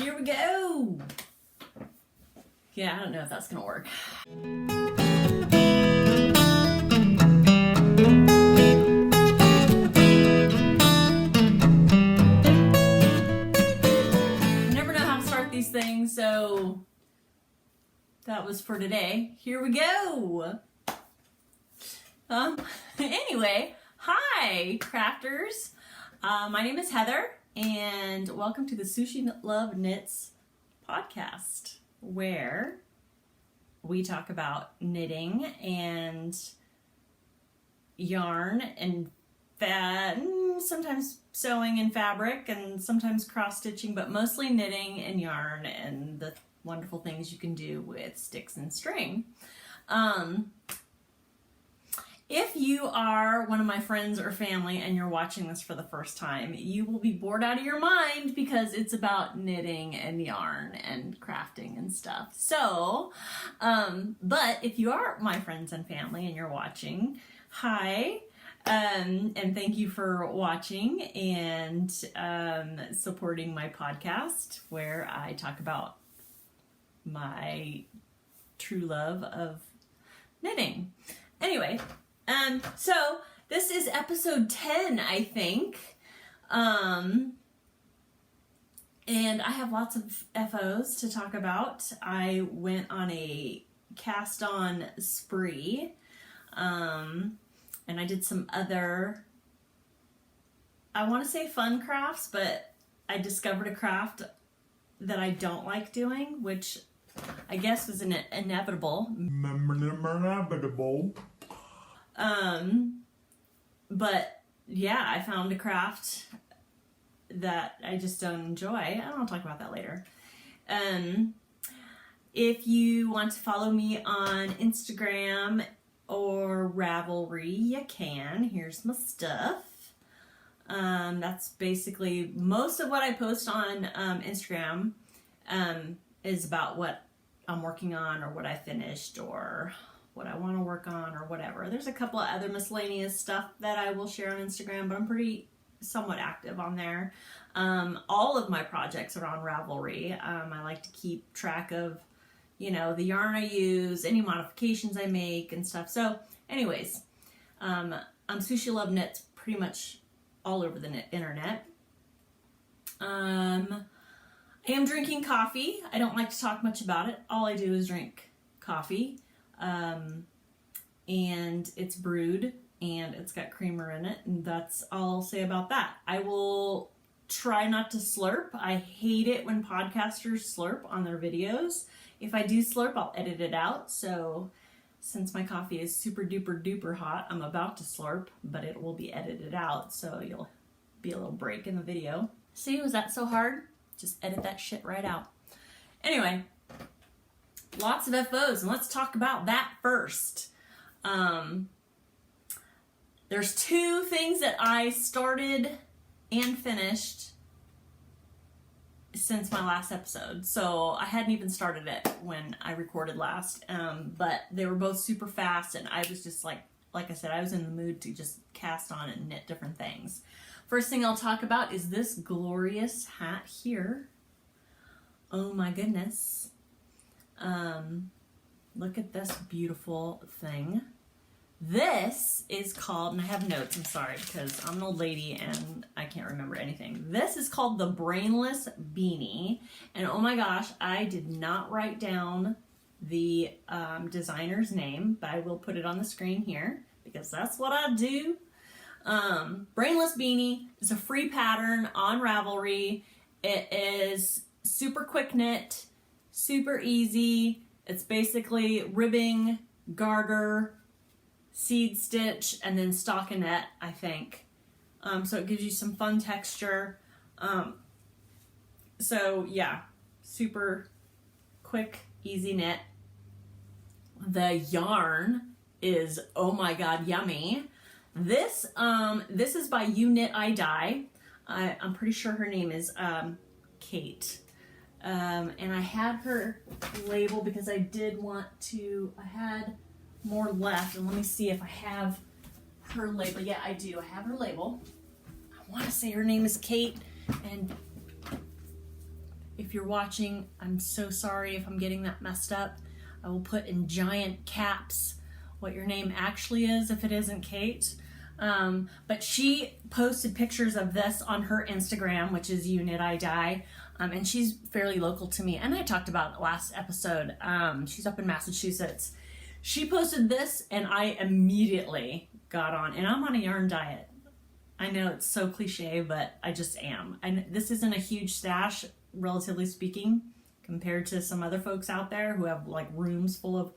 Here we go. Yeah, I don't know if that's gonna work. I never know how to start these things, so that was for today. Here we go. Anyway, hi, crafters. My name is Heather, and welcome to the Sushiloveknits Podcast, where we talk about knitting and yarn and sometimes sewing and fabric and sometimes cross-stitching, but mostly knitting and yarn and the wonderful things you can do with sticks and string. If you are one of my friends or family and you're watching this for the first time, you will be bored out of your mind because it's about knitting and yarn and crafting and stuff. So, but if you are my friends and family and you're watching, hi, and thank you for watching and supporting my podcast where I talk about my true love of knitting. Anyway, so this is episode 10, I think. And I have lots of FOs to talk about. I went on a cast-on spree, and I did some other, I want to say fun crafts, but I discovered a craft that I don't like doing, which I guess was inevitable. But yeah, I found a craft that I just don't enjoy. I'll talk about that later. If you want to follow me on Instagram or Ravelry, you can. Here's my stuff. That's basically most of what I post on Instagram is about what I'm working on or what I finished or what I want to work on or whatever. There's a couple of other miscellaneous stuff that I will share on Instagram, but I'm pretty somewhat active on there. All of my projects are on Ravelry. I like to keep track of, you know, the yarn I use, any modifications I make and stuff. So anyways, I'm Sushiloveknits pretty much all over the internet. I am drinking coffee. I don't like to talk much about it. All I do is drink coffee. And it's brewed and it's got creamer in it, and that's all I'll say about that. I will try not to slurp. I hate it when podcasters slurp on their videos. If I do slurp, I'll edit it out. So since my coffee is super duper duper hot, I'm about to slurp, but it will be edited out. So you'll be a little break in the video. See, was that so hard? Just edit that shit right out. Anyway, lots of FOs, and let's talk about that first. There's two things that I started and finished since my last episode. So I hadn't even started it when I recorded last, but they were both super fast, and I was just like I said, I was in the mood to just cast on and knit different things. First thing I'll talk about is this glorious hat here. Oh my goodness. Look at this beautiful thing. This is called, and I have notes, I'm sorry, because I'm an old lady and I can't remember anything. This is called the Brainless Beanie, and oh my gosh, I did not write down the designer's name, but I will put it on the screen here, because that's what I do. Brainless Beanie is a free pattern on Ravelry. It is super quick knit, super easy. It's basically ribbing, garter, seed stitch, and then stockinette, I think. So it gives you some fun texture. So yeah, super quick, easy knit. The yarn is, oh my god, yummy. This is by YouKnitIDye. I'm pretty sure her name is Kate. And I had her label because I did want to, I had more left, and let me see if I have her label. Yeah, I do. I have her label. I want to say her name is Kate, and if you're watching, I'm so sorry if I'm getting that messed up. I will put in giant caps what your name actually is if it isn't Kate. But she posted pictures of this on her Instagram, which is YouKnitIDye. And she's fairly local to me. And I talked about it last episode. She's up in Massachusetts. She posted this and I immediately got on. And I'm on a yarn diet. I know it's so cliche, but I just am. And this isn't a huge stash, relatively speaking, compared to some other folks out there who have like rooms full of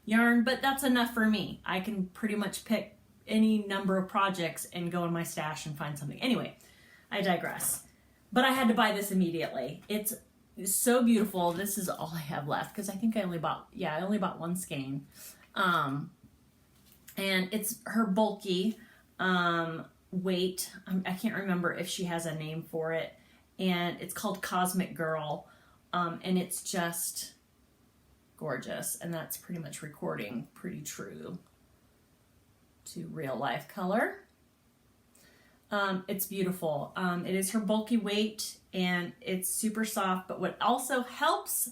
yarn. But that's enough for me. I can pretty much pick any number of projects and go in my stash and find something. Anyway, I digress. But I had to buy this immediately. It's so beautiful. This is all I have left because I think I only bought one skein. And it's her bulky weight. I can't remember if she has a name for it. And it's called Cosmic Girl. And it's just gorgeous. And that's pretty much recording pretty true to real life color. It's beautiful. It is her bulky weight and it's super soft, but what also helps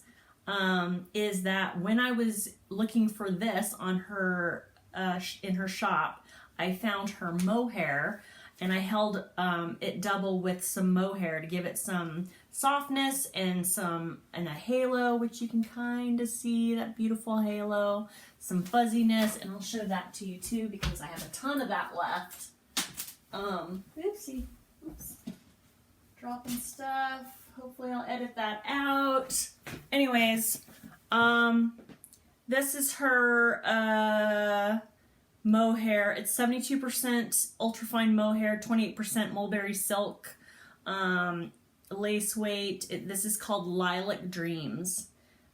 is that when I was looking for this on her in her shop, I found her mohair and I held it double with some mohair to give it some softness and a halo, which you can kind of see that beautiful halo, some fuzziness, and I'll show that to you too because I have a ton of that left. Oopsie. Oops. Dropping stuff. Hopefully I'll edit that out. Anyways, this is her mohair. It's 72% ultrafine mohair, 28% mulberry silk, lace weight. This is called Lilac Dreams.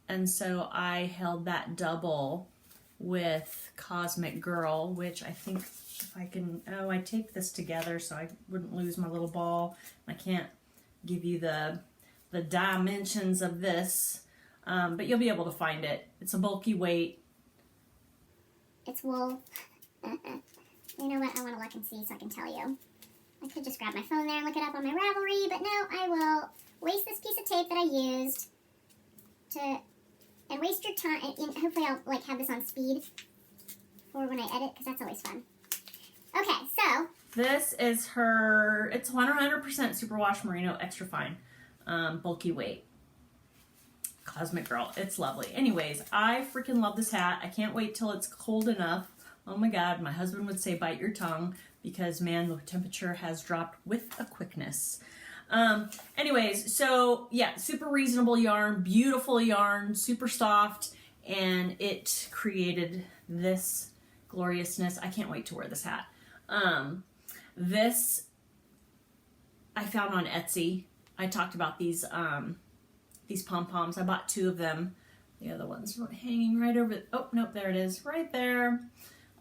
And so I held that double with Cosmic Girl, which I think if I can, I taped this together so I wouldn't lose my little ball. I can't give you the dimensions of this, but you'll be able to find it. It's a bulky weight. It's wool. You know what? I want to look and see so I can tell you. I could just grab my phone there and look it up on my Ravelry, but no, I will waste this piece of tape that I used and waste your time. And hopefully I'll have this on speed for when I edit, because that's always fun. Okay, so this is her. It's 100% superwash merino extra fine, bulky weight. Cosmic Girl. It's lovely. Anyways, I freaking love this hat. I can't wait till it's cold enough. Oh my God, my husband would say bite your tongue because, man, the temperature has dropped with a quickness. Anyways, so yeah, super reasonable yarn, beautiful yarn, super soft, and it created this gloriousness. I can't wait to wear this hat. This I found on Etsy. I talked about these pom-poms. I bought 2 of them. The other one's hanging right over. Oh, nope, there it is. Right there.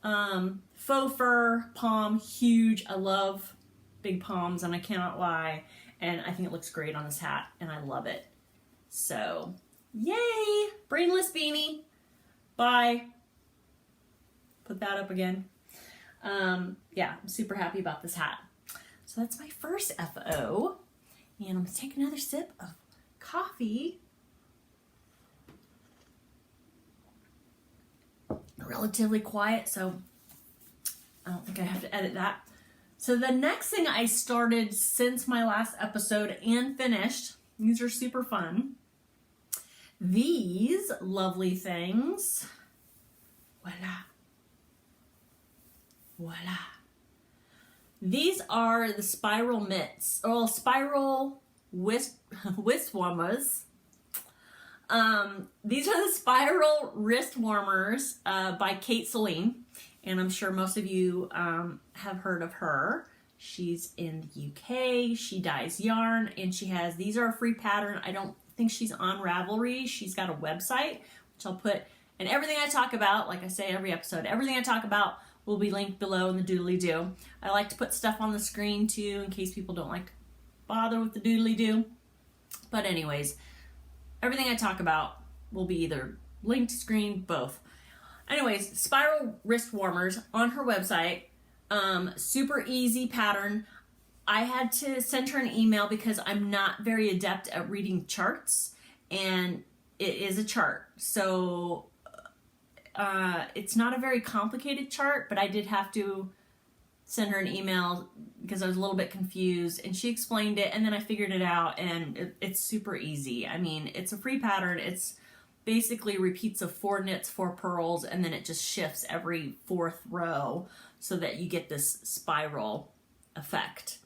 Faux fur pom, huge. I love big poms and I cannot lie. And I think it looks great on this hat and I love it. So, yay! Brainless Beanie. Bye. Put that up again. Yeah, I'm super happy about this hat. So that's my first FO. And I'm going to take another sip of coffee. Relatively quiet, so I don't think I have to edit that. So the next thing I started since my last episode and finished, these are super fun. These lovely things. Voila. Voila. These are the spiral mitts, or spiral wrist warmers. These are the spiral wrist warmers by Kate Celine, and I'm sure most of you have heard of her. She's in the UK. She dyes yarn, and these are a free pattern. I don't think she's on Ravelry. She's got a website, which I'll put, and everything I talk about, like I say every episode, everything I talk about will be linked below in the doodly-doo. I like to put stuff on the screen too, in case people don't like to bother with the doodly-doo. But anyways, everything I talk about will be either linked, screen, both. Anyways, spiral wrist warmers on her website. Super easy pattern. I had to send her an email because I'm not very adept at reading charts, and it is a chart. So it's not a very complicated chart, but I did have to send her an email because I was a little bit confused, and she explained it, and then I figured it out, and it's super easy. I mean, it's a free pattern. It's basically repeats of 4 knits, 4 purls, and then it just shifts every 4th row so that you get this spiral effect.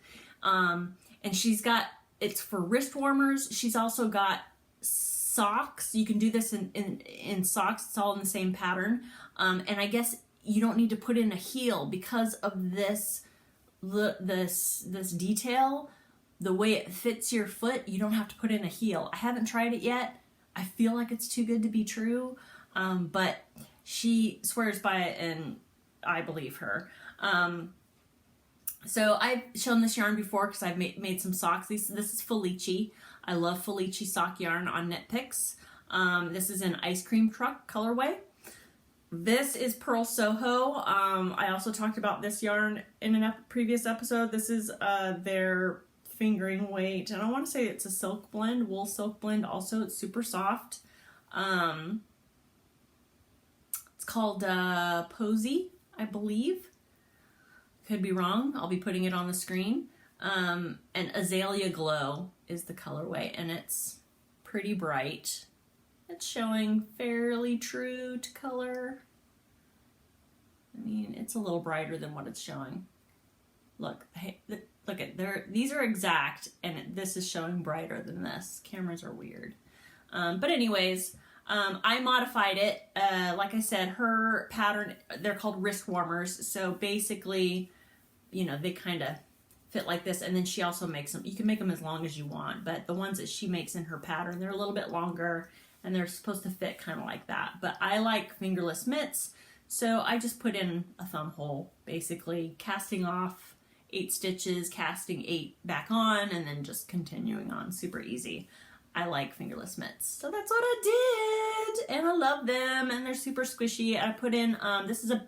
And she's got, it's for wrist warmers. She's also got socks. You can do this in socks. It's all in the same pattern. And I guess you don't need to put in a heel because of this detail. The way it fits your foot, you don't have to put in a heel. I haven't tried it yet. I feel like it's too good to be true. But she swears by it, and I believe her. So I've shown this yarn before because I've made some socks. This is Felici. I love Felici sock yarn on Knit Picks. This is an ice cream truck colorway. This is Purl Soho. I also talked about this yarn in a previous episode. This is their fingering weight, and I want to say it's a silk blend, wool silk blend. Also, it's super soft. It's called Posy, I believe. Could be wrong. I'll be putting it on the screen. And Azalea Glow is the colorway, and it's pretty bright. It's showing fairly true to color. I mean, it's a little brighter than what it's showing. Look, hey, look at there. These are exact, and this is showing brighter than this. Cameras are weird. But anyways, I modified it. Like I said, her pattern, they're called wrist warmers. So basically, you know, they kind of fit like this, and then she also makes them. You can make them as long as you want, but the ones that she makes in her pattern, they're a little bit longer, and they're supposed to fit kind of like that. But I like fingerless mitts, so I just put in a thumb hole, basically casting off 8 stitches, casting 8 back on, and then just continuing on. Super easy. I like fingerless mitts, so that's what I did, and I love them, and they're super squishy. I put in, this is a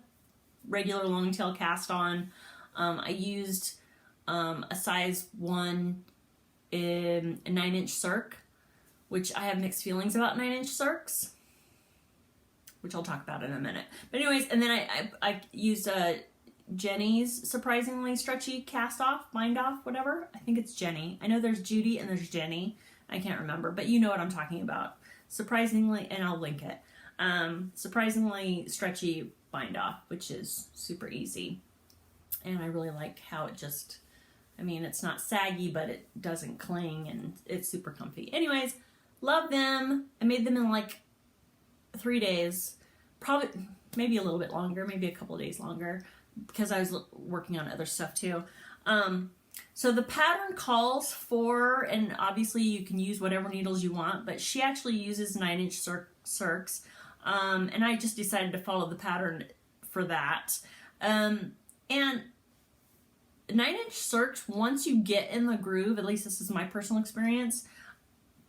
regular long tail cast on. I used a size 1 in a 9-inch circ, which I have mixed feelings about 9-inch circs, which I'll talk about in a minute. But anyways, and then I used Jenny's surprisingly stretchy cast off, bind off, whatever. I think it's Jenny. I know there's Judy and there's Jenny. I can't remember, but you know what I'm talking about. Surprisingly, and I'll link it. Surprisingly stretchy bind off, which is super easy. And I really like how it just, I mean, it's not saggy, but it doesn't cling, and it's super comfy. Anyways, love them. I made them in like 3 days, probably maybe a little bit longer, maybe a couple of days longer, because I was working on other stuff too. So the pattern calls for, and obviously you can use whatever needles you want, but she actually uses 9-inch circs, and I just decided to follow the pattern for that. And 9-inch circs, once you get in the groove, at least this is my personal experience,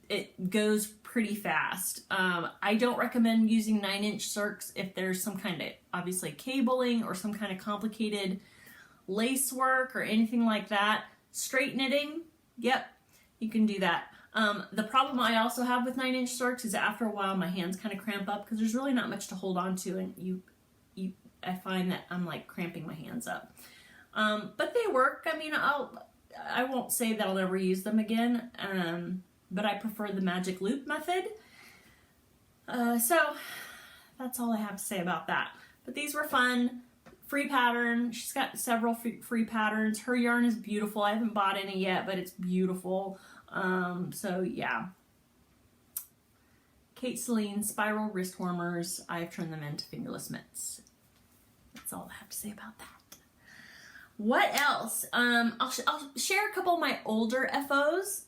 it goes pretty fast. I don't recommend using 9-inch circs if there's some kind of, obviously, cabling or some kind of complicated lace work or anything like that. Straight knitting, yep, you can do that. The problem I also have with 9-inch circs is after a while my hands kind of cramp up because there's really not much to hold on to, and I find that I'm like cramping my hands up. But they work. I mean, I won't say that I'll never use them again, but I prefer the magic loop method. So that's all I have to say about that. But these were fun. Free pattern. She's got several free patterns. Her yarn is beautiful. I haven't bought any yet, but it's beautiful. So yeah. Kate Celine spiral wrist warmers. I've turned them into fingerless mitts. That's all I have to say about that. What else? I'll share a couple of my older FOs,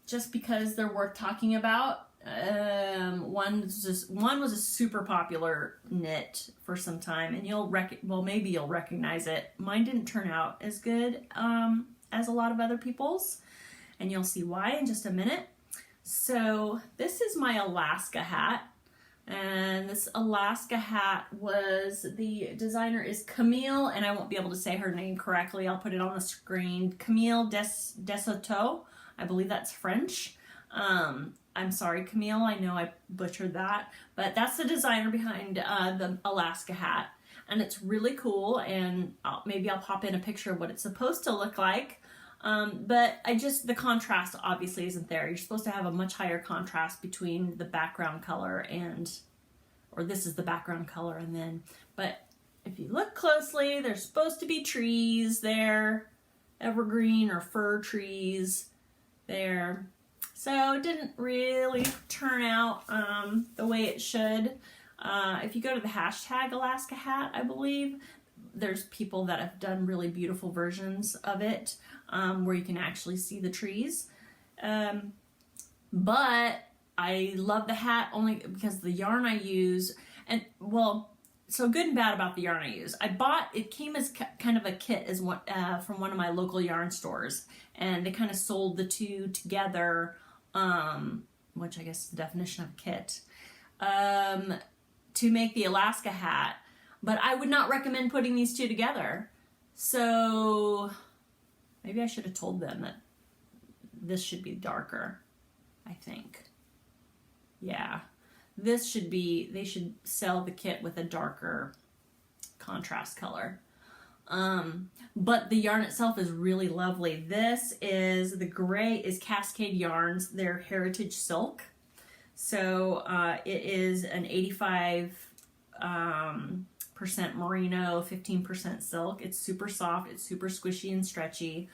just because they're worth talking about. One was a super popular knit for some time, and maybe you'll recognize it. Mine didn't turn out as good as a lot of other people's, and you'll see why in just a minute. So this is my Alaska hat. And this Alaska hat the designer is Camille, and I won't be able to say her name correctly. I'll put it on the screen. Camille Descoteaux. I believe that's French. I'm sorry, Camille. I know I butchered that. But that's the designer behind the Alaska hat. And it's really cool, and maybe I'll pop in a picture of what it's supposed to look like. But the contrast obviously isn't there. You're supposed to have a much higher contrast between the background color or this is the background color but if you look closely, there's supposed to be trees there, evergreen or fir trees there. So it didn't really turn out the way it should. If you go to the hashtag Alaska hat, I believe, there's people that have done really beautiful versions of it where you can actually see the trees. But I love the hat only because the yarn I use, so good and bad about the yarn I use. It came as kind of a kit from one of my local yarn stores, and they kind of sold the two together, which I guess is the definition of a kit, to make the Alaska hat. But I would not recommend putting these two together. So maybe I should have told them that this should be darker, I think. Yeah. They should sell the kit with a darker contrast color. But the yarn itself is really lovely. The gray is Cascade yarns. They're heritage silk. So it is an 85% merino, 15% silk. It's super soft. It's super squishy and stretchy.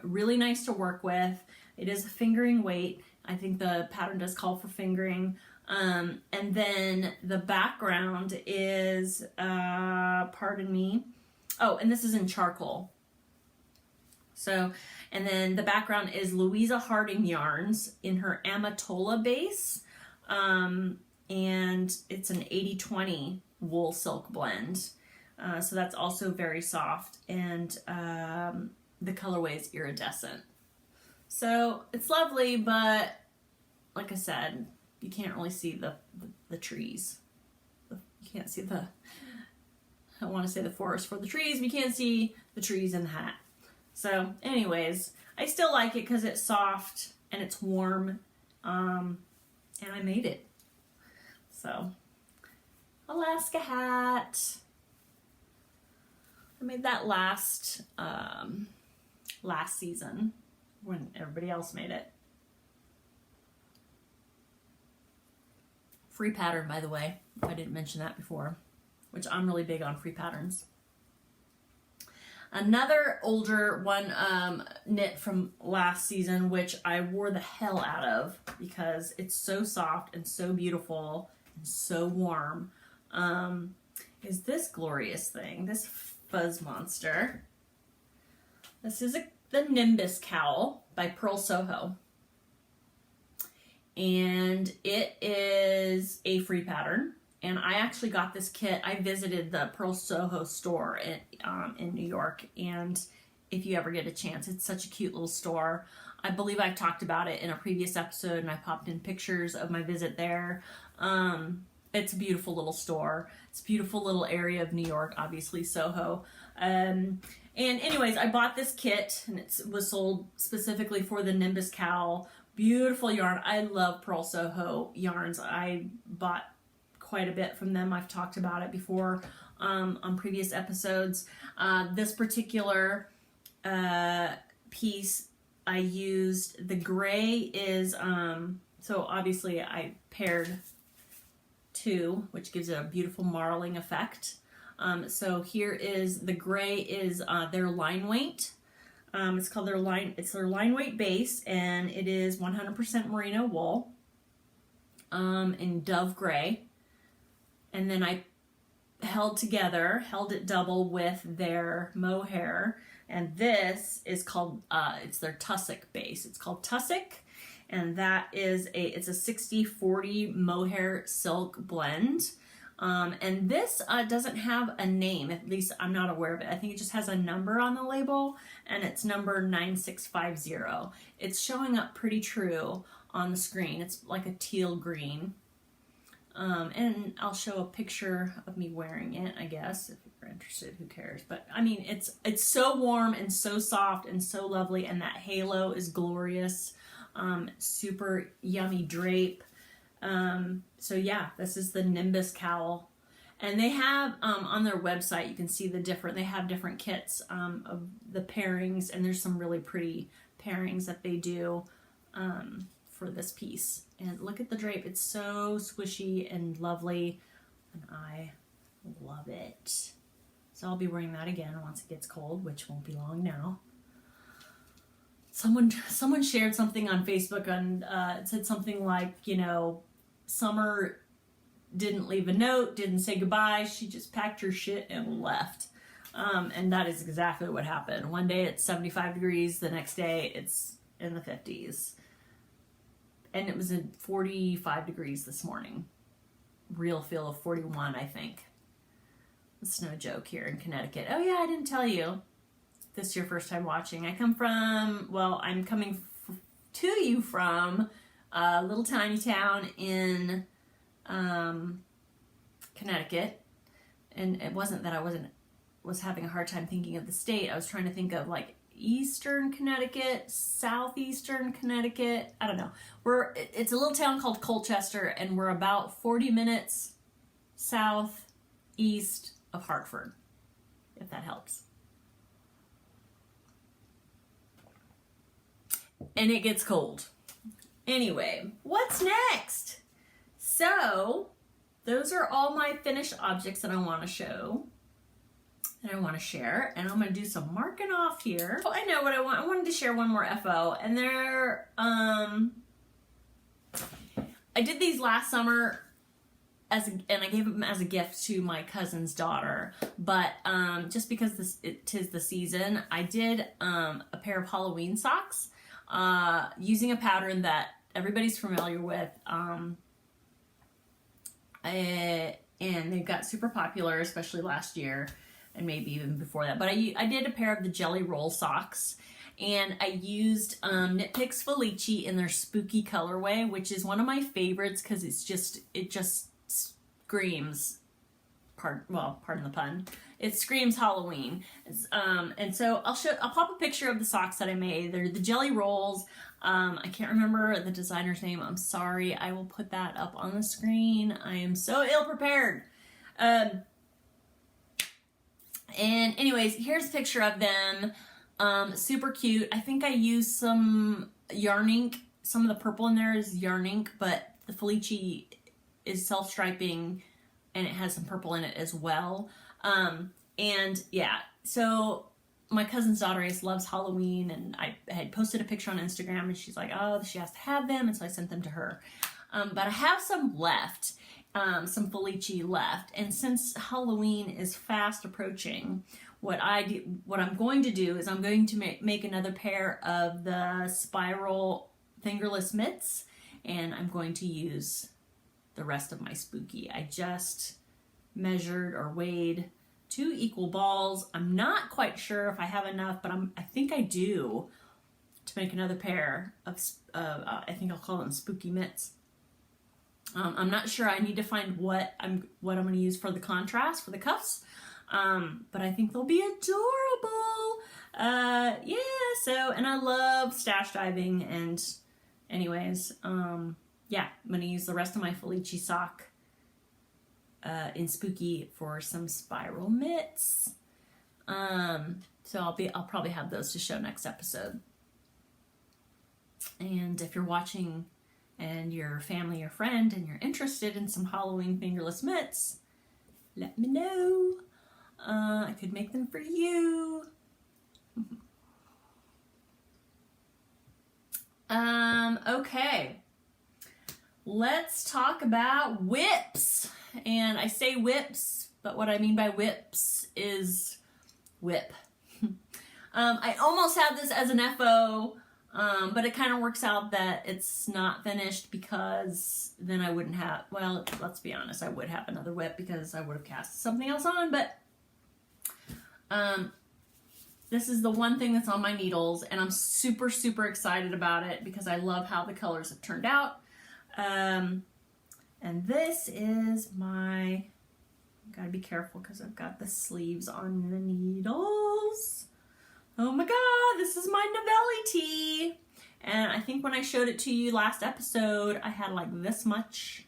Really nice to work with. It is a fingering weight. I think the pattern does call for fingering. And then the background is, pardon me. Oh, and this is in charcoal. So, and then the background is Louisa Harding yarns in her Amitola base. And it's an 80-20 wool silk blend. So that's also very soft. And the colorway is iridescent. So it's lovely, but like I said, you can't really see the trees. You can't see I want to say the forest for the trees, but you can't see the trees in the hat. So anyways, I still like it because it's soft and it's warm, and I made it. So, Alaska hat. I made that last season when everybody else made it. Free pattern, by the way, if I didn't mention that before, which I'm really big on free patterns. Another older one knit from last season, which I wore the hell out of because it's so soft and so beautiful and so warm, is this glorious thing, this fuzz monster. This is the Nimbus Cowl by Purl Soho. And it is a free pattern. And I actually got this kit. I visited the Purl Soho store in New York. And if you ever get a chance, it's such a cute little store. I believe I've talked about it in a previous episode, and I popped in pictures of my visit there. It's a beautiful little store. It's a beautiful little area of New York, obviously Soho. And anyways, I bought this kit, and it was sold specifically for the Nimbus Cowl. Beautiful yarn. I love Purl Soho yarns. I bought quite a bit from them. I've talked about it before on previous episodes. This particular piece I used, the gray is, so obviously I paired two, which gives it a beautiful marling effect. So here is, the gray is their line weight. It's called their line weight base, and it is 100% merino wool in dove gray. And then I held it double with their mohair, and this is called, it's their Tussock base. It's called Tussock, and that is it's a 60-40 mohair silk blend. And this doesn't have a name, at least I'm not aware of it. I think it just has a number on the label, and it's number 9650. It's showing up pretty true on the screen. It's like a teal green. And I'll show a picture of me wearing it, I guess, if you're interested. Who cares? But I mean, it's so warm and so soft and so lovely, and that halo is glorious. Super yummy drape. So yeah, this is the Nimbus Cowl, and they have on their website, you can see they have different kits of the pairings, and there's some really pretty pairings that they do for this piece. And look at the drape, it's so squishy and lovely, and I love it. So I'll be wearing that again once it gets cold, which won't be long now. Someone shared something on Facebook, and it said something like, you know, Summer didn't leave a note, didn't say goodbye, she just packed her shit and left. And that is exactly what happened. One day it's 75 degrees, the next day it's in the 50s. And it was in 45 degrees this morning. Real feel of 41, I think. It's no joke here in Connecticut. Oh yeah, I didn't tell you. This is your first time watching. I'm coming to you from a little tiny town in Connecticut. And it wasn't that I was having a hard time thinking of the state. I was trying to think of like eastern Connecticut, southeastern Connecticut. I don't know. It's a little town called Colchester, and we're about 40 minutes southeast of Hartford, if that helps. And it gets cold. Anyway, what's next? So, those are all my finished objects that I want to show, that I want to share, and I'm going to do some marking off here. Oh, I know what I want. I wanted to share one more FO, and I did these last summer, and I gave them as a gift to my cousin's daughter, but just because tis the season, I did a pair of Halloween socks using a pattern that everybody's familiar with, and they got super popular, especially last year, and maybe even before that. But I did a pair of the Jelly Roll socks, and I used Knit Picks Felici in their spooky colorway, which is one of my favorites because it just screams, pardon the pun, it screams Halloween. And so I'll pop a picture of the socks that I made. They're the Jelly Rolls. I can't remember the designer's name. I'm sorry. I will put that up on the screen. I am so ill prepared. And anyways, here's a picture of them. Super cute. I think I used some yarn ink. Some of the purple in there is yarn ink, but the Felici is self-striping, and it has some purple in it as well. And yeah, so my cousin's daughter Ace loves Halloween, and I had posted a picture on Instagram, and she's like, oh, she has to have them, and so I sent them to her. But I have some left, some Felici left, and since Halloween is fast approaching, what I'm going to do is I'm going to make another pair of the spiral fingerless mitts, and I'm going to use the rest of my spooky. I just measured or weighed 2 equal balls. I'm not quite sure if I have enough, but I think I do, to make another pair of, I think I'll call them spooky mitts. I'm not sure. I need to find what I'm going to use for the contrast for the cuffs. But I think they'll be adorable. Yeah. So, and I love stash diving, and anyways, yeah, I'm going to use the rest of my Felici sock in spooky for some spiral mitts. So I'll probably have those to show next episode. And if you're watching and you're family or friend and you're interested in some Halloween fingerless mitts, let me know. I could make them for you. Okay. Let's talk about whips. And I say whips, but what I mean by whips is whip. I almost had this as an FO, but it kind of works out that it's not finished, because then I wouldn't have, well, let's be honest, I would have another whip because I would have cast something else on, but this is the one thing that's on my needles, and I'm super, super excited about it because I love how the colors have turned out. And this is my, gotta be careful because I've got the sleeves on the needles. Oh my god, this is my Novelli tee. And I think when I showed it to you last episode, I had like this much.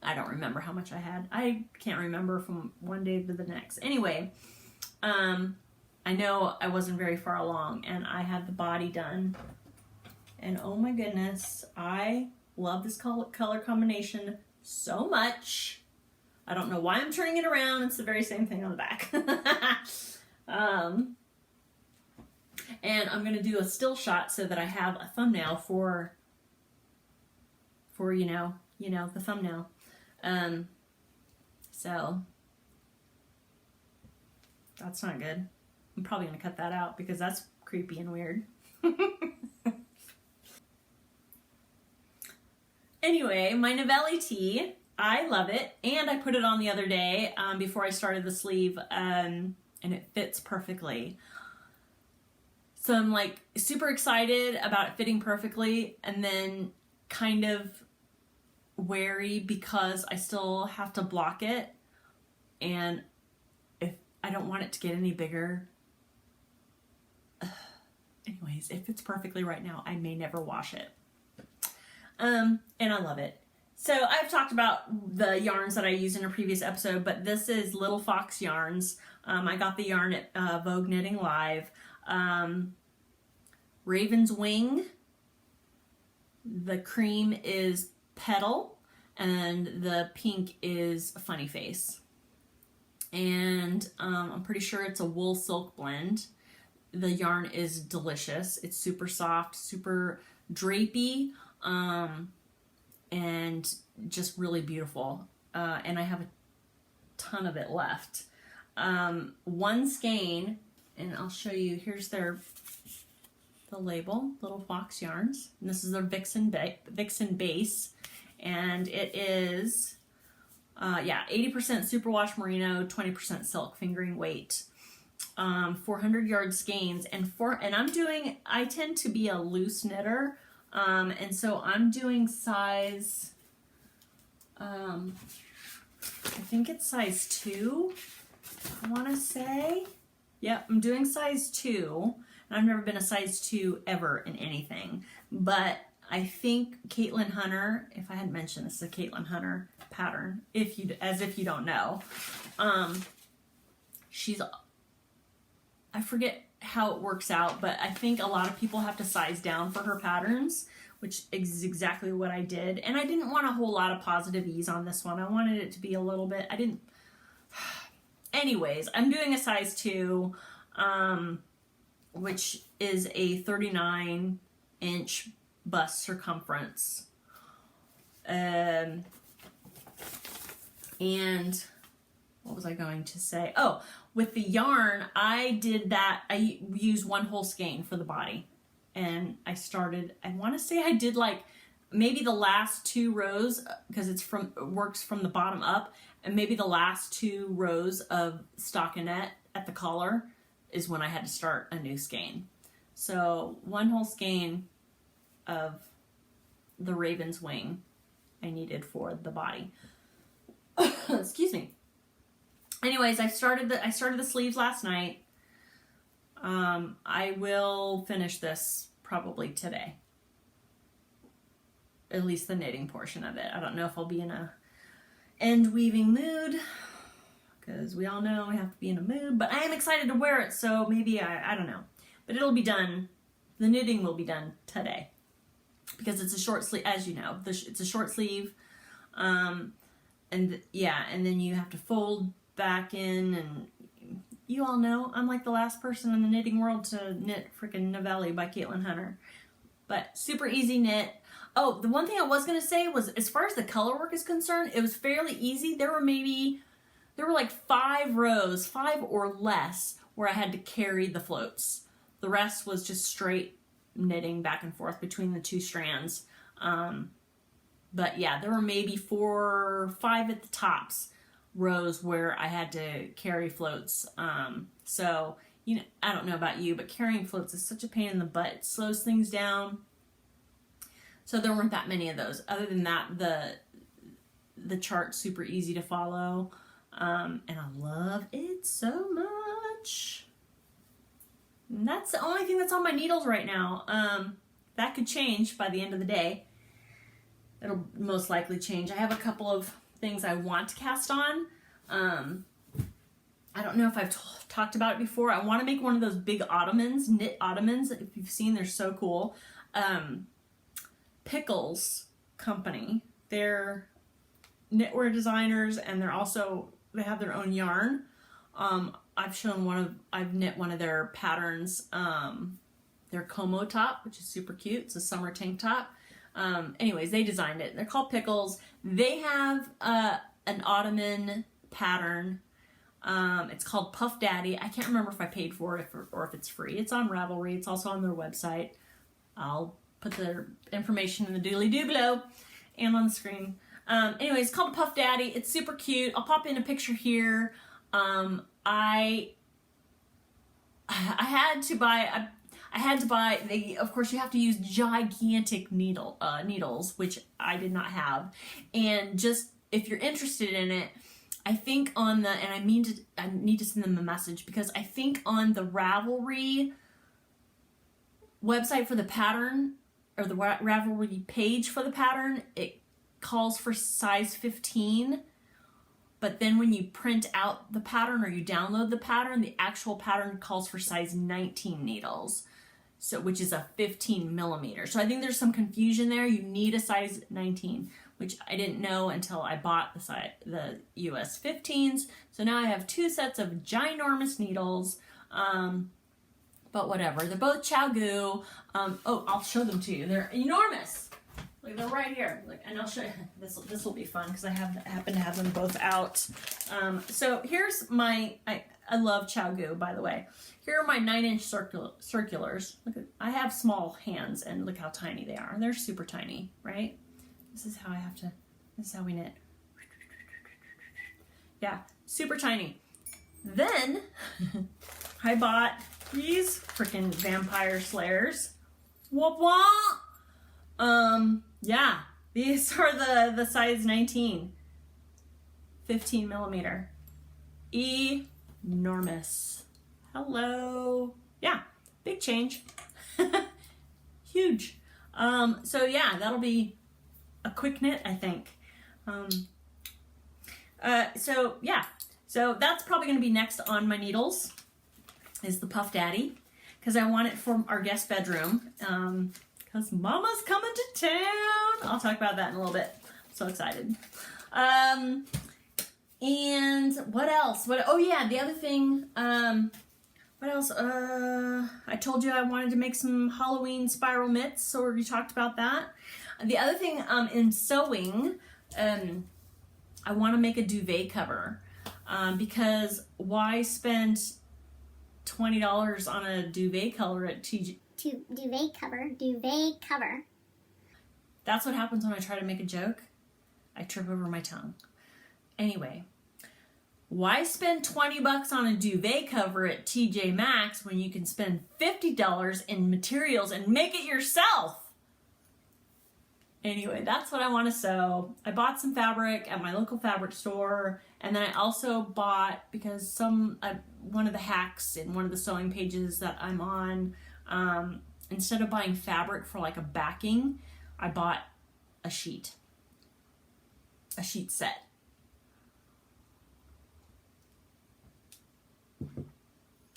I don't remember how much I had. I can't remember from one day to the next. Anyway, I know I wasn't very far along and I had the body done. And oh my goodness, I love this color combination so much. I don't know why I'm turning it around. It's the very same thing on the back. And I'm going to do a still shot so that I have a thumbnail for you know, the thumbnail. So that's not good. I'm probably going to cut that out because that's creepy and weird. Anyway, my Novelli tee, I love it. And I put it on the other day before I started the sleeve, and it fits perfectly. So I'm like super excited about it fitting perfectly and then kind of wary because I still have to block it. And if I don't want it to get any bigger. Anyways, it fits perfectly right now. I may never wash it. And I love it. So I've talked about the yarns that I used in a previous episode, but this is Little Fox yarns. I got the yarn at Vogue Knitting Live. Raven's Wing. The cream is Petal, and the pink is Funny Face. And I'm pretty sure it's a wool silk blend. The yarn is delicious. It's super soft, super drapey. And just really beautiful. And I have a ton of it left. One skein, and I'll show you, here's the label, Little Fox Yarns. And this is their Vixen base. And it is, 80% superwash merino, 20% silk fingering weight. 400 yard skeins. And I tend to be a loose knitter. And so I'm doing size, I think it's size 2, I want to say. Yep, I'm doing size 2. And I've never been a size 2 ever in anything. But I think Caitlin Hunter, if I had mentioned this is a Caitlin Hunter pattern, as if you don't know, I forget how it works out, but I think a lot of people have to size down for her patterns, which is exactly what I did. And I didn't want a whole lot of positive ease on this one. I wanted it to be a little bit, anyways, I'm doing a size 2, which is a 39-inch bust circumference. And what was I going to say? Oh, with the yarn, I used one whole skein for the body. And I want to say I did like maybe the last 2 rows, because it works from the bottom up, and maybe the last 2 rows of stockinette at the collar is when I had to start a new skein. So one whole skein of the Raven's Wing I needed for the body. Excuse me. Anyways, I started the sleeves last night. I will finish this probably today. At least the knitting portion of it. I don't know if I'll be in a end weaving mood, because we all know we have to be in a mood, but I am excited to wear it, so maybe I don't know. But it'll be done. The knitting will be done today, because it's a short sleeve, as you know. It's a short sleeve. And then you have to fold back in, and you all know I'm like the last person in the knitting world to knit freaking Novelli by Caitlin Hunter. But super easy knit. Oh, the one thing I was going to say was, as far as the color work is concerned, it was fairly easy. There were like 5 rows, 5 or less, where I had to carry the floats. The rest was just straight knitting back and forth between the 2 strands. But yeah, there were maybe 4 or 5 at the tops rows where I had to carry floats. So, I don't know about you, but carrying floats is such a pain in the butt. It slows things down. So there weren't that many of those. Other than that, the chart's super easy to follow. And I love it so much. And that's the only thing that's on my needles right now. That could change by the end of the day. It'll most likely change. I have a couple of things I want to cast on. I don't know if I've talked about it before. I want to make one of those big ottomans, knit ottomans. If you've seen, they're so cool. Pickles company. They're knitwear designers, and they have their own yarn. I've knit one of their patterns, their Como top, which is super cute. It's a summer tank top. Anyways, they designed it. They're called Pickles. They have an ottoman pattern. It's called Puff Daddy. I can't remember if I paid for it or if it's free. It's on Ravelry. It's also on their website. I'll put their information in the doobly doo below and on the screen. Anyways, it's called Puff Daddy. It's super cute. I'll pop in a picture here. I had to buy. Of course, you have to use gigantic needles, which I did not have. And just if you're interested in it, I think I need to send them a message, because I think on the Ravelry website for the pattern, or the Ravelry page for the pattern, it calls for size 15. But then when you print out the pattern or you download the pattern, the actual pattern calls for size 19 needles. So, which is a 15 millimeter. So I think there's some confusion there. You need a size 19, which I didn't know until I bought the US 15s. So now I have 2 sets of ginormous needles. But whatever. They're both Chao. I'll show them to you. They're enormous. Like, they're right here. And I'll show you. This will be fun because I happen to have them both out. So here's my. I love Chao, by the way. Here are my 9-inch circulars. Look, I have small hands, and look how tiny they are. They're super tiny, right? This is how we knit. Yeah, super tiny. Then I bought these freaking vampire slayers. Wah wah. Yeah, these are the size 19, 15 millimeter. Enormous. Hello. Yeah, big change. Huge. So yeah, that'll be a quick knit, I think. So that's probably going to be next on my needles, is the Puff Daddy, because I want it for our guest bedroom, because Mama's coming to town. I'll talk about that in a little bit. I'm so excited. And what else? Oh yeah, the other thing, what else? I told you I wanted to make some Halloween spiral mitts, so we talked about that. The other thing, in sewing, I want to make a duvet cover, because why spend $20 on a duvet cover at Duvet cover. That's what happens when I try to make a joke. I trip over my tongue. Anyway, why spend $20 on a duvet cover at TJ Maxx when you can spend $50 in materials and make it yourself? Anyway, that's what I want to sew. I bought some fabric at my local fabric store, and then I also bought, because one of the hacks in one of the sewing pages that I'm on, instead of buying fabric for like a backing, I bought a sheet set.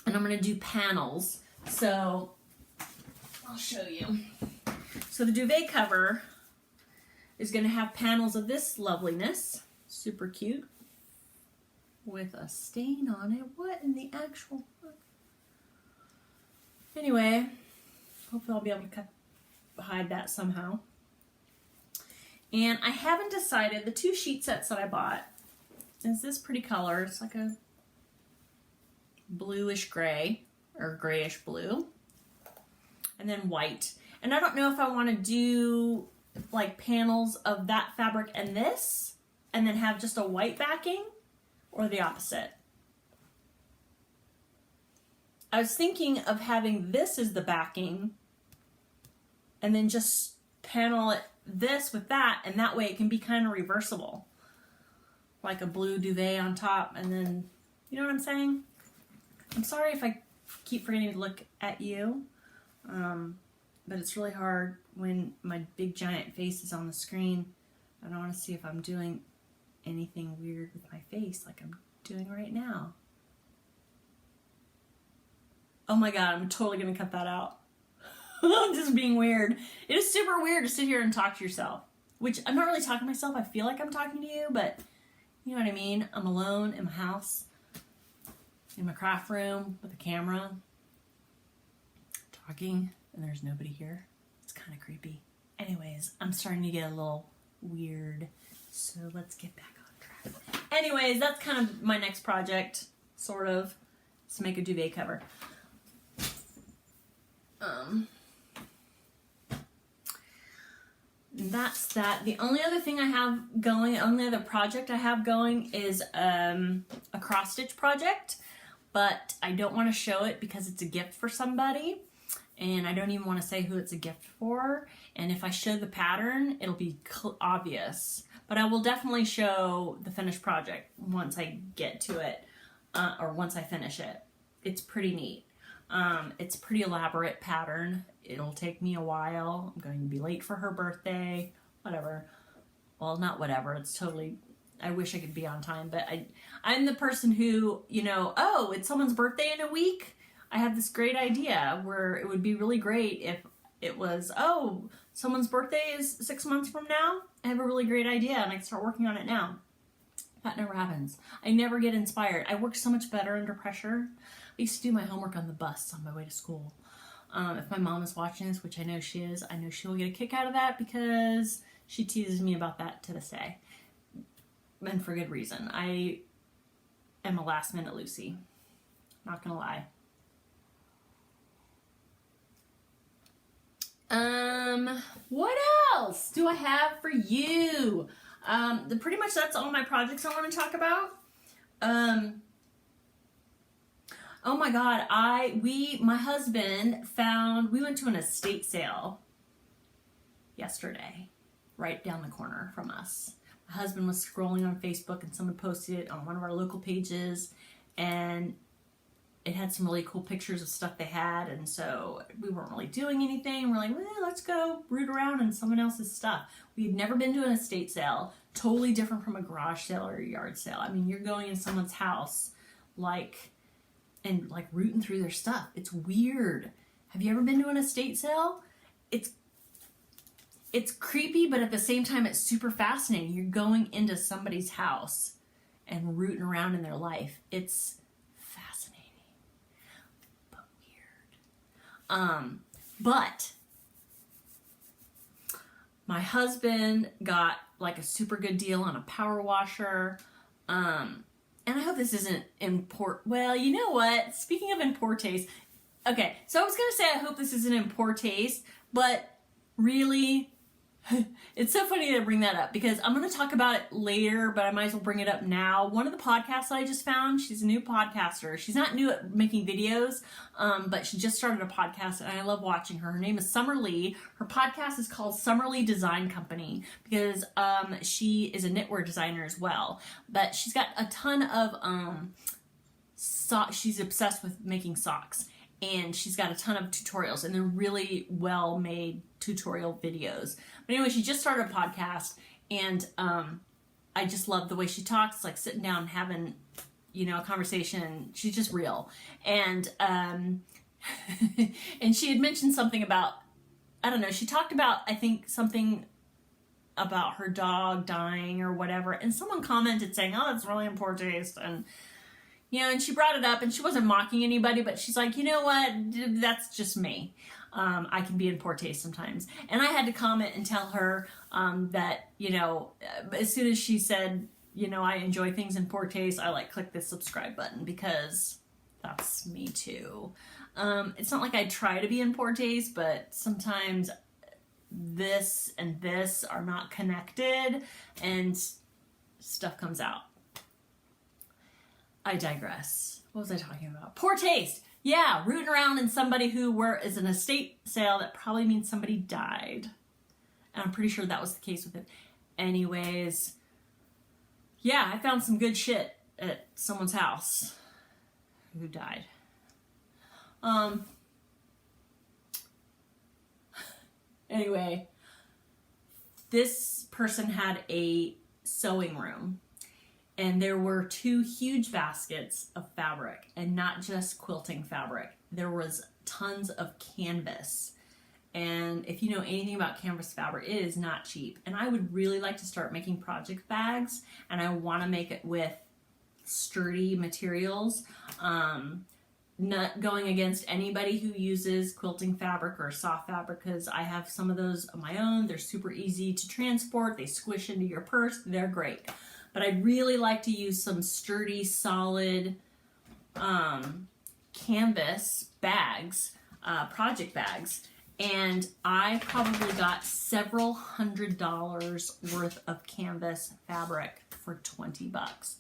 And I'm going to do panels, so I'll show you. So the duvet cover is going to have panels of this loveliness, super cute, with a stain on it. What in the actual... Anyway, hopefully I'll be able to hide that somehow. And I haven't decided, the 2 sheet sets that I bought is this pretty color. It's like a bluish gray, or grayish blue, and then white. And I don't know if I want to do like panels of that fabric and this, and then have just a white backing, or the opposite. I was thinking of having this as the backing, and then just panel it this with that, and that way it can be kind of reversible. like a blue duvet on top, and then, you know what I'm saying? I'm sorry if I keep forgetting to look at you, but it's really hard when my big giant face is on the screen. I don't want to see if I'm doing anything weird with my face like I'm doing right now. Oh my god, I'm totally gonna cut that out. I'm just being weird. It is super weird to sit here and talk to yourself, which I'm not really talking to myself. I feel like I'm talking to you, but you know what I mean? I'm alone in my house, in my craft room with a camera, talking, and there's nobody here. It's kind of creepy. Anyways, I'm starting to get a little weird, so let's get back on track. Anyways, that's kind of my next project, sort of, to make a duvet cover. That's that. The only other thing I have going, only other project I have going is a cross stitch project, but I don't want to show it because it's a gift for somebody, and I don't even want to say who it's a gift for. And if I show the pattern, it'll be obvious, but I will definitely show the finished project once I get to it, or once I finish it. It's pretty neat. It's a pretty elaborate pattern. It'll take me a while. I'm going to be late for her birthday, whatever. Well, not whatever. It's totally, I wish I could be on time, but I'm the person who, you know, oh, it's someone's birthday in a week. I have this great idea where it would be really great if it was, oh, someone's birthday is 6 months from now. I have a really great idea and I can start working on it now. That never happens. I never get inspired. I work so much better under pressure. I used to do my homework on the bus on my way to school. If my mom is watching this, which I know she is, I know she'll get a kick out of that because she teases me about that to this day. And for good reason. I am a last minute Lucy. Not gonna lie. What else do I have for you? Pretty much that's all my projects I want to talk about. Oh my god, my husband we went to an estate sale yesterday, right down the corner from us. My husband was scrolling on Facebook and someone posted it on one of our local pages, and it had some really cool pictures of stuff they had, and so we weren't really doing anything. We're like, well, let's go root around in someone else's stuff. We had never been to an estate sale, totally different from a garage sale or a yard sale. I mean, you're going in someone's house, and rooting through their stuff. It's weird. Have you ever been to an estate sale? It's creepy, but at the same time, it's super fascinating. You're going into somebody's house and rooting around in their life. It's fascinating, but weird. But my husband got like a super good deal on a power washer. And I hope this isn't well, you know what? Speaking of in poor taste, okay, so I was going to say I hope this isn't in poor taste, but really, it's so funny to bring that up because I'm going to talk about it later, but I might as well bring it up now. One of the podcasts that I just found, she's a new podcaster. She's not new at making videos, but she just started a podcast, and I love watching her. Her name is Summer Lee. Her podcast is called Summer Lee Design Company because she is a knitwear designer as well. But she's got a ton of she's obsessed with making socks. And she's got a ton of tutorials, and they're really well-made tutorial videos. But anyway, she just started a podcast, and I just love the way she talks. It's like sitting down and having, a conversation. She's just real. And and she had mentioned something about, I don't know, she talked about, I think, something about her dog dying or whatever, and someone commented saying, oh, that's really in poor taste, and and she brought it up, and she wasn't mocking anybody, but she's like, you know what, that's just me. I can be in poor taste sometimes. And I had to comment and tell her that, as soon as she said, I enjoy things in poor taste, I click the subscribe button because that's me too. It's not like I try to be in poor taste, but sometimes this and this are not connected and stuff comes out. I digress. What was I talking about? Poor taste. Yeah, rooting around in somebody who is an estate sale that probably means somebody died. And I'm pretty sure that was the case with it. Anyways, yeah, I found some good shit at someone's house who died. Anyway, this person had a sewing room, and there were 2 huge baskets of fabric, and not just quilting fabric. There was tons of canvas. And if you know anything about canvas fabric, it is not cheap. And I would really like to start making project bags, and I want to make it with sturdy materials. Not going against anybody who uses quilting fabric or soft fabric, because I have some of those of my own. They're super easy to transport. They squish into your purse. They're great. But I'd really like to use some sturdy, solid canvas bags, project bags. And I probably got several $100s worth of canvas fabric for $20.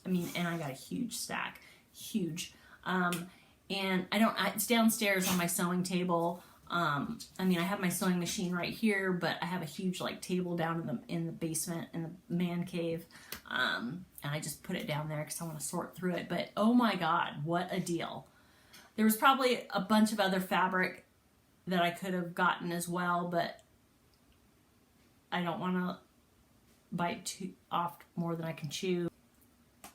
I mean, and I got a huge stack. Huge. And it's downstairs on my sewing table. I mean, I have my sewing machine right here, but I have a huge like table down in the basement in the man cave. And I just put it down there because I want to sort through it. But oh my God, what a deal. There was probably a bunch of other fabric that I could have gotten as well, but I don't want to bite off more than I can chew.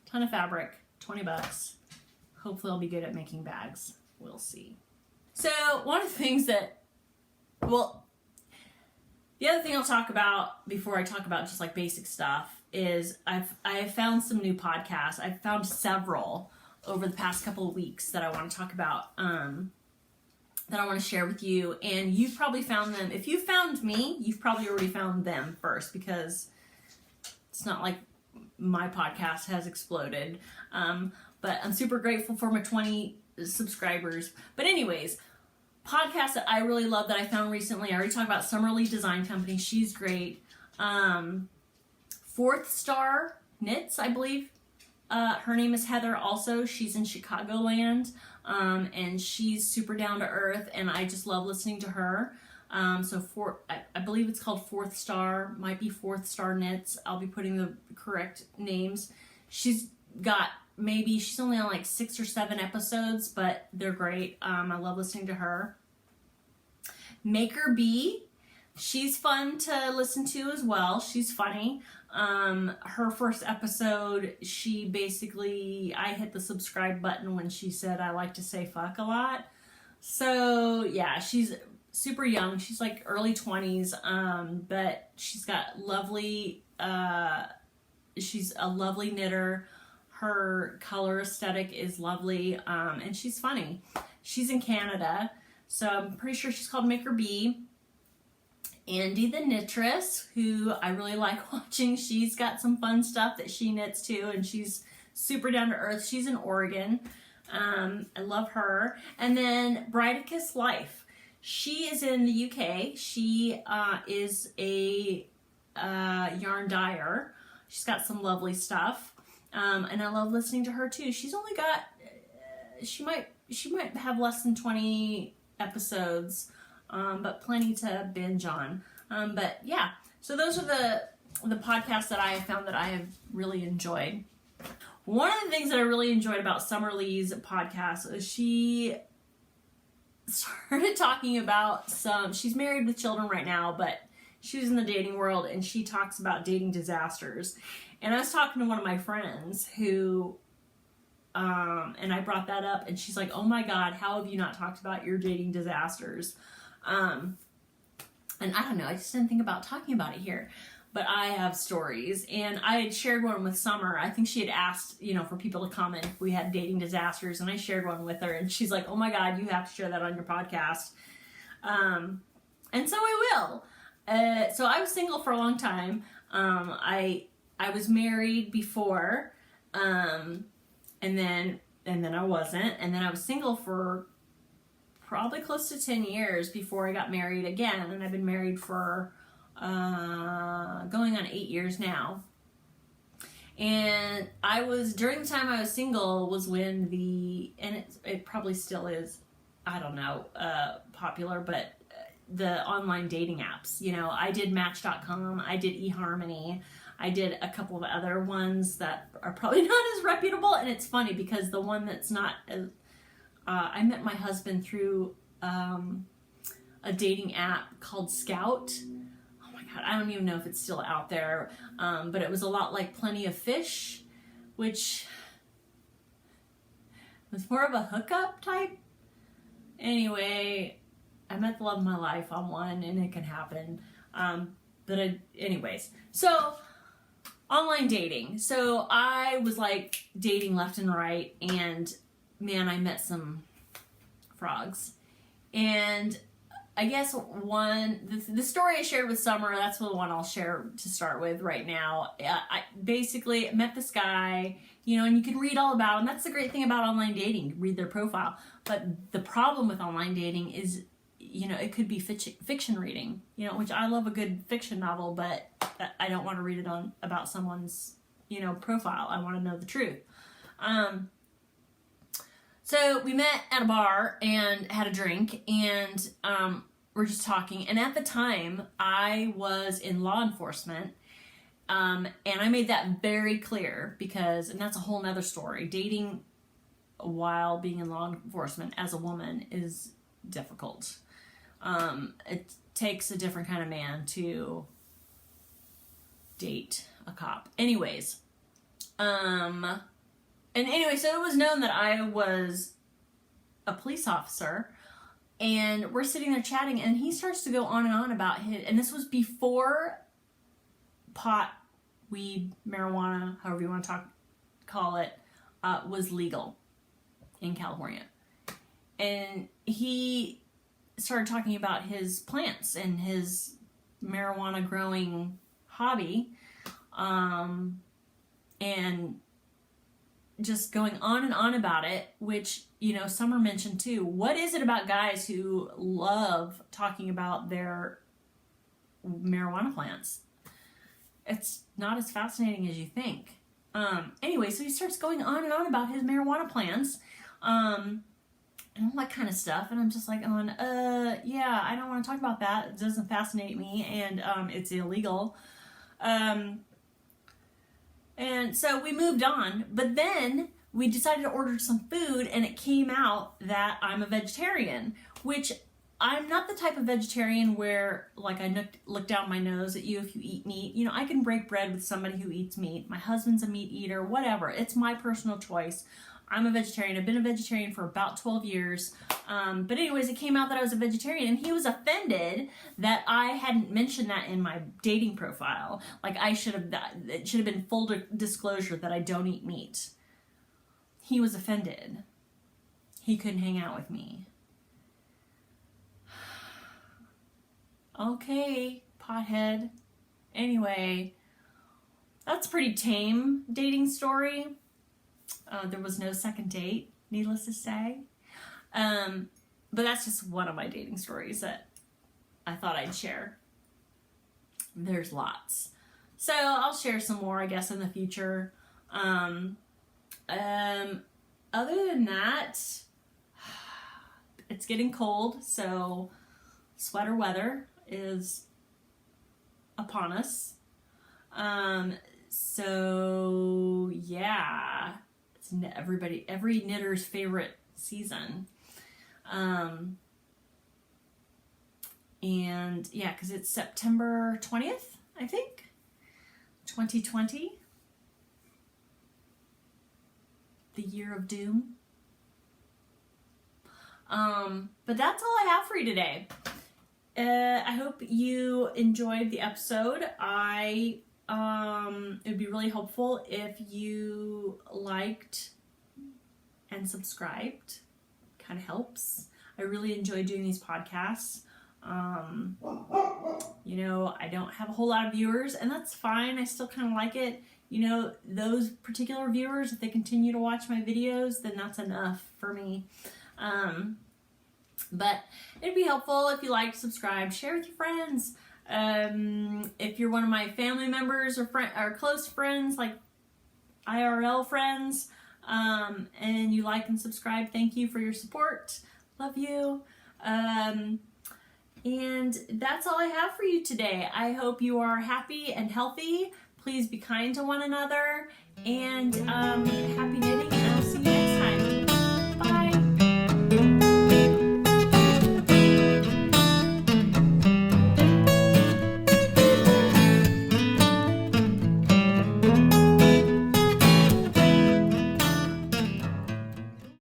Ton of fabric, $20. Hopefully I'll be good at making bags. We'll see. So one of the things the other thing I'll talk about before I talk about just like basic stuff is I have found some new podcasts. I've found several over the past couple of weeks that I want to talk about, that I want to share with you. And you've probably found them. If you found me, you've probably already found them first, because it's not like my podcast has exploded. But I'm super grateful for my 20 subscribers. But anyways, podcast that I really love that I found recently. I already talked about Summerlee Design Company. She's great. Fourth Star Knits, I believe. Her name is Heather also. She's in Chicagoland. And she's super down to earth, and I just love listening to her. I believe it's called Fourth Star. Might be Fourth Star Knits. I'll be putting the correct names. She's only on like 6 or 7 episodes, but they're great. I love listening to her. Maker B, she's fun to listen to as well. She's funny. Her first episode, I hit the subscribe button when she said I like to say fuck a lot. So yeah, she's super young. She's like early 20s, but she's got she's a lovely knitter. Her color aesthetic is lovely, and she's funny. She's in Canada, so I'm pretty sure she's called Maker B. Andi the Knittress, who I really like watching. She's got some fun stuff that she knits too, and she's super down to earth. She's in Oregon. I love her. And then Brighticus Life. She is in the UK. She is a yarn dyer. She's got some lovely stuff. And I love listening to her too. She's only got, she might have less than 20 episodes, but plenty to binge on. But yeah, so those are the podcasts that I have found that I have really enjoyed. One of the things that I really enjoyed about Summerlee's podcast is she started talking about she's married with children right now, but she was in the dating world, and she talks about dating disasters. And I was talking to one of my friends who, and I brought that up, and she's like, oh my God, how have you not talked about your dating disasters? And I don't know, I just didn't think about talking about it here. But I have stories, and I had shared one with Summer. I think she had asked, for people to comment if we had dating disasters, and I shared one with her, and she's like, oh my God, you have to share that on your podcast. And so I will. So I was single for a long time. I was married before, and then I wasn't, and then I was single for probably close to 10 years before I got married again, and I've been married for going on 8 years now. And during the time I was single was when it probably still is, I don't know, popular, but the online dating apps. You know, I did Match.com, I did eHarmony, I did a couple of other ones that are probably not as reputable. And it's funny because the one that's not as, I met my husband through a dating app called Scout. Oh my God, I don't even know if it's still out there. But it was a lot like Plenty of Fish, which was more of a hookup type. Anyway, I met the love of my life on one, and it can happen. Anyways, so online dating. So I was like dating left and right, and man, I met some frogs. And I guess the story I shared with Summer, that's the one I'll share to start with right now. I basically met this guy, you know, and you can read all about him. That's the great thing about online dating, you can read their profile. But the problem with online dating is, you know, it could be fiction reading, you know, which I love a good fiction novel, but I don't want to read it about someone's, you know, profile. I want to know the truth. So we met at a bar and had a drink, and we're just talking. And at the time, I was in law enforcement, and I made that very clear because, and that's a whole nother story, dating while being in law enforcement as a woman is difficult. It takes a different kind of man to date a cop. Anyways, so it was known that I was a police officer, and we're sitting there chatting, and he starts to go on and on about and this was before pot, weed, marijuana, however you want to call it, was legal in California. And he started talking about his plants and his marijuana growing hobby, and just going on and on about it, which, you know, Summer mentioned too. What is it about guys who love talking about their marijuana plants? It's not as fascinating as you think. Anyway, so he starts going on and on about his marijuana plants, and all that kind of stuff. And I'm just like, yeah, I don't want to talk about that. It doesn't fascinate me, and it's illegal. And so we moved on, but then we decided to order some food, and it came out that I'm a vegetarian, which I'm not the type of vegetarian where, like, I look down my nose at you if you eat meat. You know, I can break bread with somebody who eats meat. My husband's a meat eater, whatever. It's my personal choice. I'm a vegetarian. I've been a vegetarian for about 12 years. But anyways, it came out that I was a vegetarian, and he was offended that I hadn't mentioned that in my dating profile. Like, it should have been full disclosure that I don't eat meat. He was offended. He couldn't hang out with me. Okay, pothead. Anyway, that's a pretty tame dating story. There was no second date, needless to say. But that's just one of my dating stories that I thought I'd share. There's lots. So I'll share some more, I guess, in the future. Other than that, it's getting cold, so sweater weather is upon us. So yeah, it's every knitter's favorite season. And yeah, because it's September 20th, I think, 2020, the year of doom. But that's all I have for you today. I hope you enjoyed the episode. It would be really helpful if you liked and subscribed. Kind of helps. I really enjoy doing these podcasts. You know, I don't have a whole lot of viewers, and that's fine. I still kind of like it. You know, those particular viewers, if they continue to watch my videos, then that's enough for me. But it'd be helpful if you like, subscribe, share with your friends. If you're one of my family members or close friends, like IRL friends, and you like and subscribe, thank you for your support. Love you. And that's all I have for you today. I hope you are happy and healthy. Please be kind to one another, and happy knitting